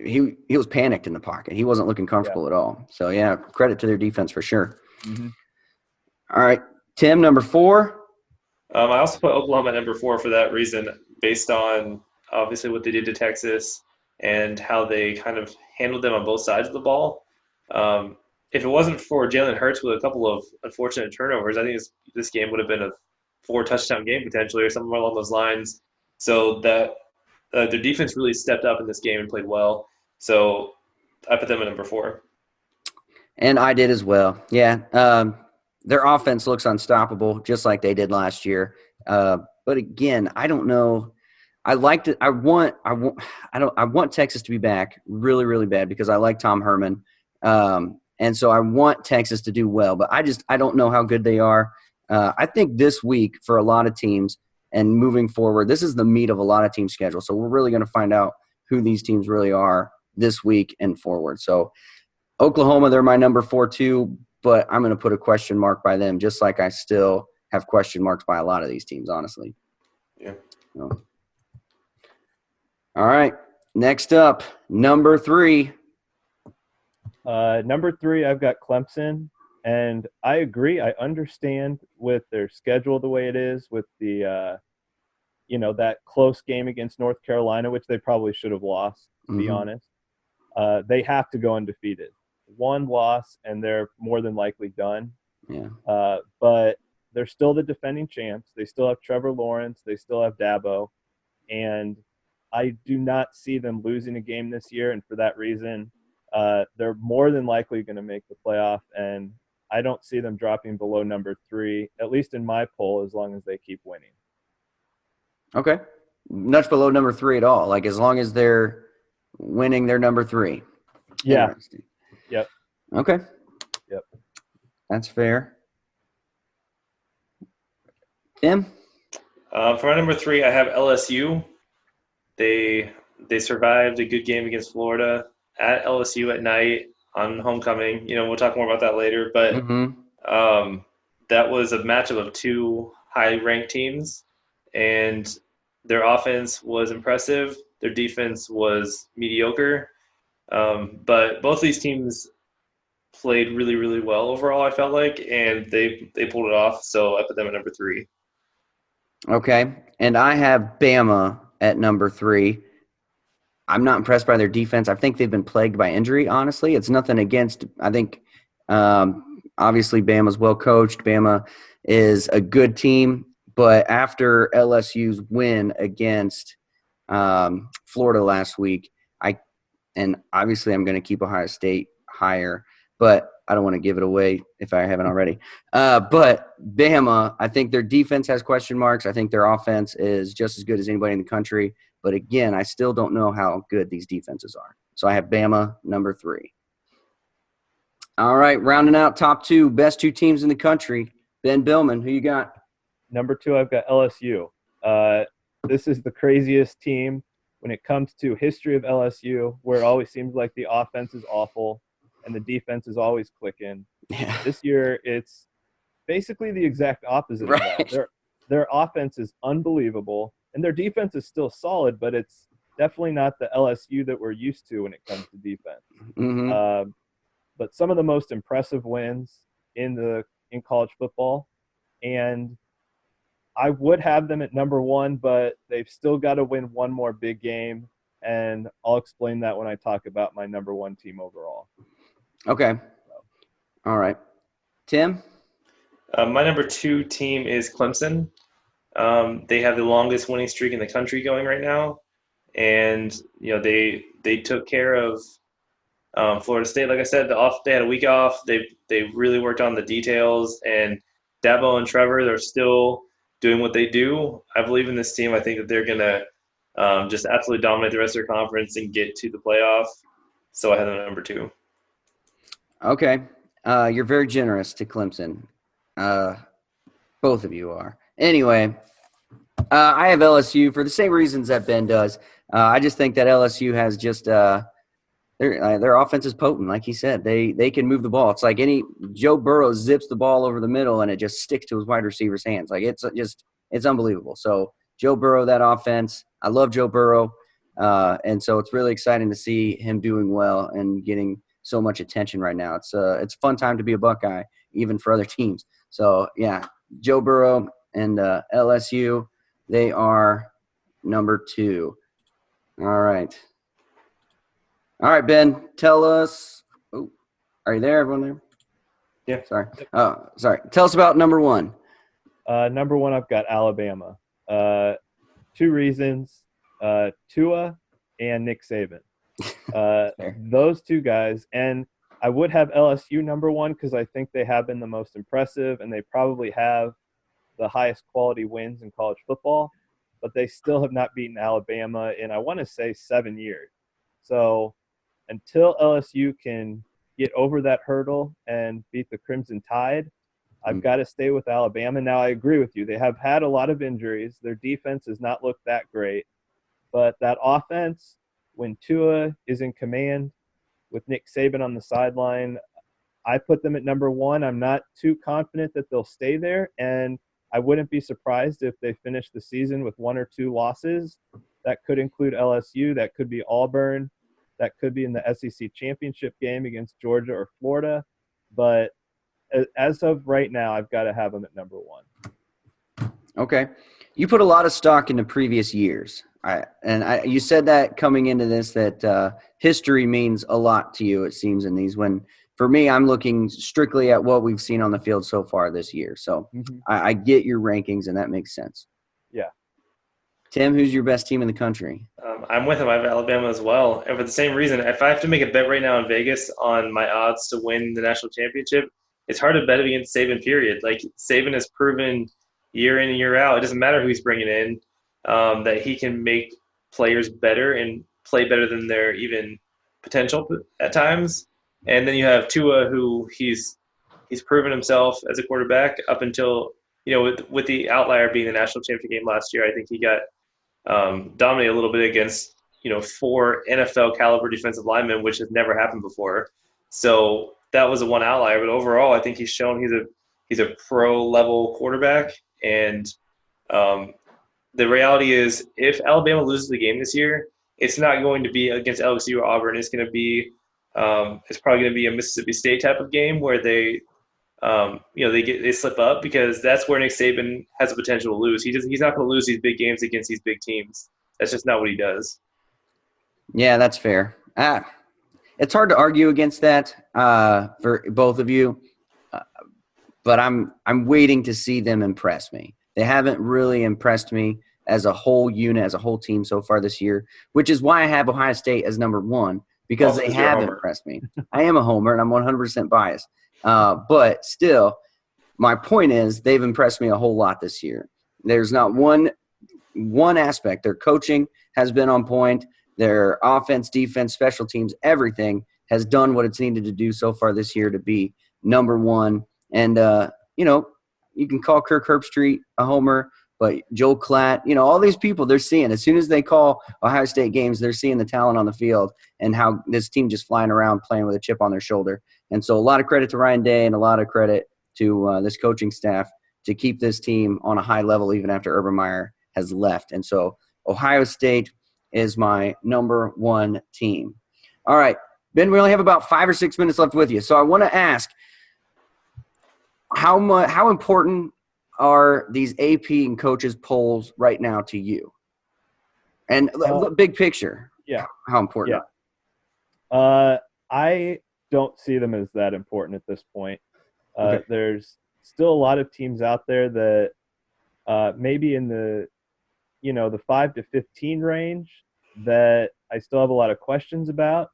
he was panicked in the pocket. He wasn't looking comfortable at all. So, yeah, credit to their defense for sure. Mm-hmm. All right, Tim, number 4. I also put Oklahoma at number 4 for that reason, based on obviously what they did to Texas and how they kind of handled them on both sides of the ball. If it wasn't for Jalen Hurts with a couple of unfortunate turnovers, I think this game would have been a 4-touchdown game potentially or something along those lines. So that their defense really stepped up in this game and played well. So I put them at number 4. And I did as well. Yeah. Their offense looks unstoppable, just like they did last year. But again, I don't know. I liked it. I want Texas to be back really, really bad because I like Tom Herman. And so I want Texas to do well, but I don't know how good they are. I think this week for a lot of teams and moving forward, this is the meat of a lot of team schedules. So we're really going to find out who these teams really are this week and forward. So Oklahoma, they're my number 4 too, but I'm going to put a question mark by them, just like I still have question marks by a lot of these teams, honestly. Yeah. So. All right. Next up, number 3. Number 3, I've got Clemson, and I agree. I understand with their schedule the way it is, with the, that close game against North Carolina, which they probably should have lost, to be honest. They have to go undefeated. 1 loss, and they're more than likely done. Yeah. But they're still the defending champs. They still have Trevor Lawrence. They still have Dabo. And I do not see them losing a game this year, and for that reason – they're more than likely going to make the playoff, and I don't see them dropping below number 3, at least in my poll, as long as they keep winning. Okay. Not below number 3 at all. Like, as long as they're winning, they're number 3. Yeah. Yep. Okay. Yep. That's fair. Tim? For my number 3, I have LSU. They survived a good game against Florida at LSU at night on homecoming. We'll talk more about that later. But that was a matchup of 2 high-ranked teams, and their offense was impressive. Their defense was mediocre. But both these teams played really, really well overall, I felt like, and they pulled it off. So I put them at number 3. Okay. And I have Bama at number 3. I'm not impressed by their defense. I think they've been plagued by injury, honestly. It's nothing against – I think obviously Bama's well coached. Bama is a good team. But after LSU's win against Florida last week, and obviously I'm going to keep Ohio State higher, but I don't want to give it away if I haven't already. But Bama, I think their defense has question marks. I think their offense is just as good as anybody in the country. But again, I still don't know how good these defenses are. So I have Bama number 3. All right, rounding out top 2, best 2 teams in the country. Ben Billman, who you got? Number 2, I've got LSU. This is the craziest team when it comes to history of LSU, where it always seems like the offense is awful and the defense is always clicking. Yeah. This year, it's basically the exact opposite of that. Their offense is unbelievable, and their defense is still solid, but it's definitely not the LSU that we're used to when it comes to defense. Mm-hmm. But some of the most impressive wins in college football, and I would have them at number one, but they've still got to win one more big game, and I'll explain that when I talk about my number one team overall. Okay. All right. Tim? My number 2 team is Clemson. They have the longest winning streak in the country going right now, and they took care of Florida State. Like I said, they had a week off. They really worked on the details, and Dabo and Trevor, they're still doing what they do. I believe in this team. I think that they're gonna just absolutely dominate the rest of their conference and get to the playoff. So I have them at number 2. Okay. You're very generous to Clemson. Both of you are. Anyway, I have LSU for the same reasons that Ben does. I just think that LSU has just their offense is potent, like he said. They can move the ball. It's like Joe Burrow zips the ball over the middle and it just sticks to his wide receiver's hands. Like it's unbelievable. So Joe Burrow, that offense, I love Joe Burrow, and so it's really exciting to see him doing well and getting so much attention right now. It's a fun time to be a Buckeye, even for other teams. So yeah, Joe Burrow and LSU, they are number 2. All right, Ben, tell us. Oh, are you there? Everyone there? Yeah. Sorry. Sorry. Tell us about number 1. Number 1, I've got Alabama. 2 reasons: Tua and Nick Saban. Those 2 guys, and I would have LSU number 1 because I think they have been the most impressive, and they probably have the highest quality wins in college football. But they still have not beaten Alabama in, I want to say, 7 years. So until LSU can get over that hurdle and beat the Crimson Tide, I've got to stay with Alabama. Now, I agree with you. They have had a lot of injuries. Their defense has not looked that great. But that offense, when Tua is in command with Nick Saban on the sideline, I put them at number 1. I'm not too confident that they'll stay there, and I wouldn't be surprised if they finish the season with 1 or 2 losses. That could include LSU. That could be Auburn. That could be in the SEC championship game against Georgia or Florida. But as of right now, I've got to have them at number 1. Okay. You put a lot of stock into previous years. You said that coming into this, that history means a lot to you, it seems, in these. When for me, I'm looking strictly at what we've seen on the field so far this year. So I get your rankings, and that makes sense. Yeah. Tim, who's your best team in the country? I'm with him. I have Alabama as well. And for the same reason, if I have to make a bet right now in Vegas on my odds to win the national championship, it's hard to bet against Saban, period. Like, Saban has proven year in and year out, it doesn't matter who he's bringing in, that he can make players better and play better than their even potential at times. And then you have Tua, who he's proven himself as a quarterback up until, with the outlier being the national championship game last year. I think he got dominated a little bit against, 4 NFL caliber defensive linemen, which has never happened before. So that was a one outlier. But overall, I think he's shown he's a pro level quarterback. And the reality is, if Alabama loses the game this year, it's not going to be against LSU or Auburn. It's going to be it's probably going to be a Mississippi State type of game where they slip up, because that's where Nick Saban has the potential to lose. He's not going to lose these big games against these big teams. That's just not what he does. Yeah, that's fair. It's hard to argue against that for both of you, but I'm waiting to see them impress me. They haven't really impressed me as a whole unit, as a whole team so far this year, which is why I have Ohio State as number 1, because they have impressed me. I am a homer, and I'm 100% biased. But still, my point is they've impressed me a whole lot this year. There's not one aspect. Their coaching has been on point. Their offense, defense, special teams, everything has done what it's needed to do so far this year to be number 1. And, you can call Kirk Herbstreit a homer, But Joe Klatt, all these people they're seeing. As soon as they call Ohio State games, they're seeing the talent on the field and how this team just flying around playing with a chip on their shoulder. And so a lot of credit to Ryan Day and a lot of credit to this coaching staff to keep this team on a high level even after Urban Meyer has left. And so Ohio State is my number one team. All right, Ben, we only have about 5 or 6 minutes left with you. So I want to ask, how important are these AP and coaches polls right now to you? And big picture, how important? I don't see them as that important at this point. Okay. There's still a lot of teams out there that maybe in the the 5 to 15 range that I still have a lot of questions about.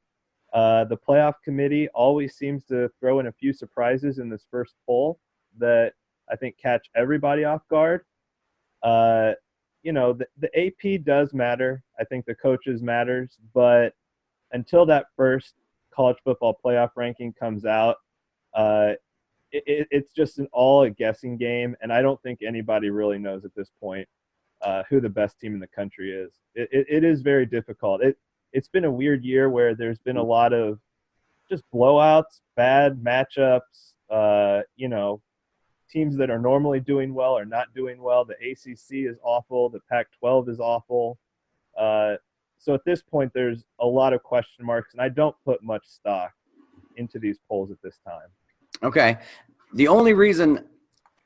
The playoff committee always seems to throw in a few surprises in this first poll that I think catch everybody off guard. The AP does matter. I think the coaches matters, but until that first college football playoff ranking comes out, it's just all a guessing game, and I don't think anybody really knows at this point who the best team in the country is. It is very difficult. It's been a weird year where there's been a lot of just blowouts, bad matchups, teams that are normally doing well are not doing well. The ACC is awful. The Pac-12 is awful. So at this point, there's a lot of question marks, and I don't put much stock into these polls at this time. Okay. The only reason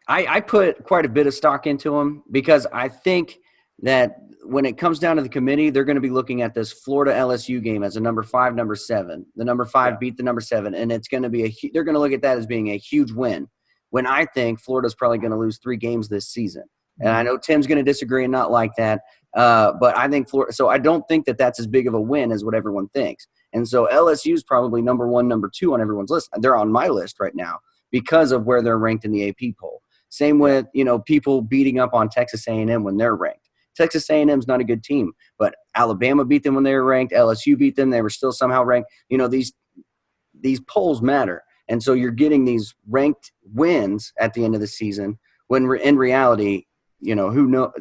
I put quite a bit of stock into them because I think that when it comes down to the committee, they're going to be looking at this Florida LSU game as a number 5, number 7. The number 5 beat the number 7, and it's going to be they're going to look at that as being a huge win. When I think Florida's probably going to lose 3 games this season. And I know Tim's going to disagree and not like that, but I think Florida – so I don't think that that's as big of a win as what everyone thinks. And so LSU's probably number 1, number 2 on everyone's list. They're on my list right now because of where they're ranked in the AP poll. Same with, people beating up on Texas A&M when they're ranked. Texas A&M's not a good team, but Alabama beat them when they were ranked. LSU beat them. They were still somehow ranked. These polls matter. And so you're getting these ranked wins at the end of the season when in reality,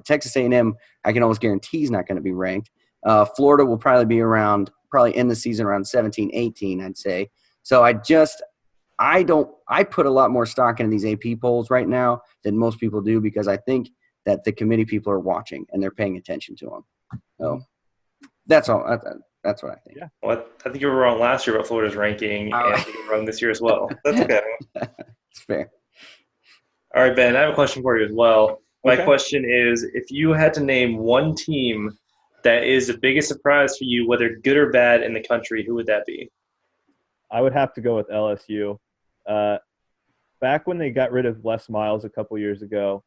Texas A&M, I can almost guarantee is not going to be ranked. Florida will probably be probably in the season around 17, 18, I'd say. So I put a lot more stock into these AP polls right now than most people do because I think that the committee people are watching and they're paying attention to them. So that's all. That's what I think. Yeah. Well, I think you were wrong last year about Florida's ranking, and I think you're wrong this year as well. That's okay. It's fair. All right, Ben, I have a question for you as well. My Okay. question is, if you had to name one team that is the biggest surprise for you, whether good or bad, in the country, who would that be? I would have to go with LSU. Back when they got rid of Les Miles a couple years ago,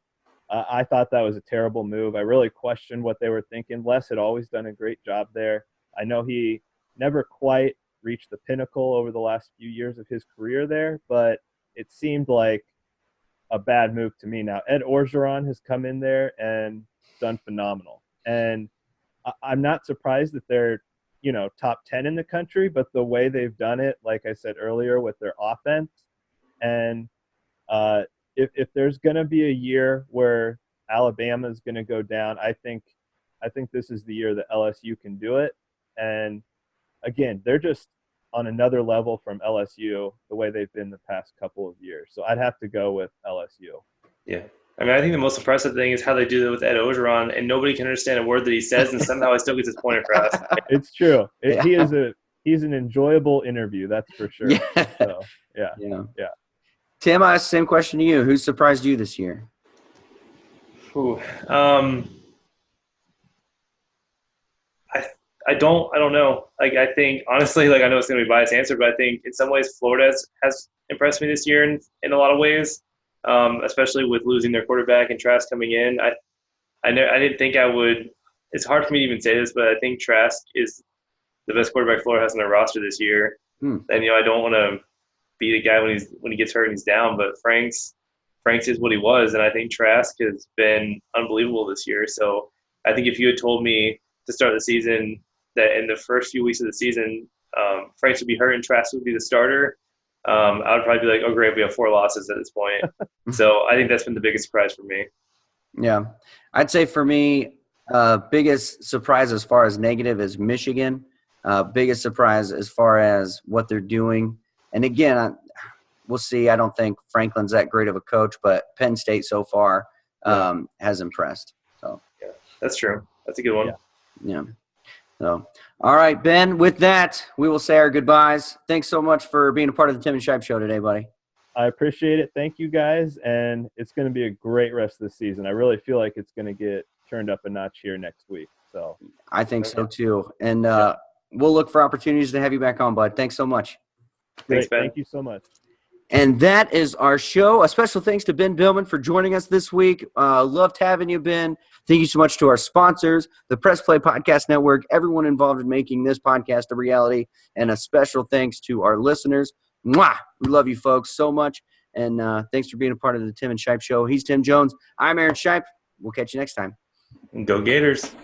I thought that was a terrible move. I really questioned what they were thinking. Les had always done a great job there. I know he never quite reached the pinnacle over the last few years of his career there, but it seemed like a bad move to me. Now, Ed Orgeron has come in there and done phenomenal. And I'm not surprised that they're, top 10 in the country, but the way they've done it, like I said earlier, with their offense. And if there's going to be a year where Alabama is going to go down, I think this is the year that LSU can do it. And again, they're just on another level from LSU the way they've been the past couple of years. So I'd have to go with LSU. Yeah. I mean, I think the most impressive thing is how they do it with Ed Orgeron, and nobody can understand a word that he says, and somehow he still gets his point across. It's true. He's an enjoyable interview, that's for sure. Yeah. So, yeah. Tim, I asked the same question to you. Who surprised you this year? Ooh, I don't know. Like, I think, honestly, I know it's going to be a biased answer, but I think in some ways Florida has impressed me this year in a lot of ways, especially with losing their quarterback and Trask coming in. I didn't think I would – it's hard for me to even say this, but I think Trask is the best quarterback Florida has on their roster this year. And, I don't want to be the guy when he gets hurt and he's down, but Franks is what he was, and I think Trask has been unbelievable this year. So I think if you had told me to start the season – that in the first few weeks of the season, Franks would be hurt and Trask would be the starter, I would probably be like, oh, great, we have 4 losses at this point. So I think that's been the biggest surprise for me. Yeah. I'd say for me, biggest surprise as far as negative is Michigan. Biggest surprise as far as what they're doing. And again, we'll see. I don't think Franklin's that great of a coach, but Penn State so far has impressed. So yeah, that's true. That's a good one. Yeah. So, all right, Ben, with that, we will say our goodbyes. Thanks so much for being a part of the Tim and Shipe Show today, buddy. I appreciate it. Thank you, guys. And it's going to be a great rest of the season. I really feel like it's going to get turned up a notch here next week. So I think so, too. And we'll look for opportunities to have you back on, bud. Thanks so much. Thanks, Ben. Thank you so much. And that is our show. A special thanks to Ben Billman for joining us this week. Loved having you, Ben. Thank you so much to our sponsors, the Press Play Podcast Network, everyone involved in making this podcast a reality, and a special thanks to our listeners. Mwah! We love you folks so much, and thanks for being a part of the Tim and Shipe Show. He's Tim Jones. I'm Aaron Shipe. We'll catch you next time. Go Gators.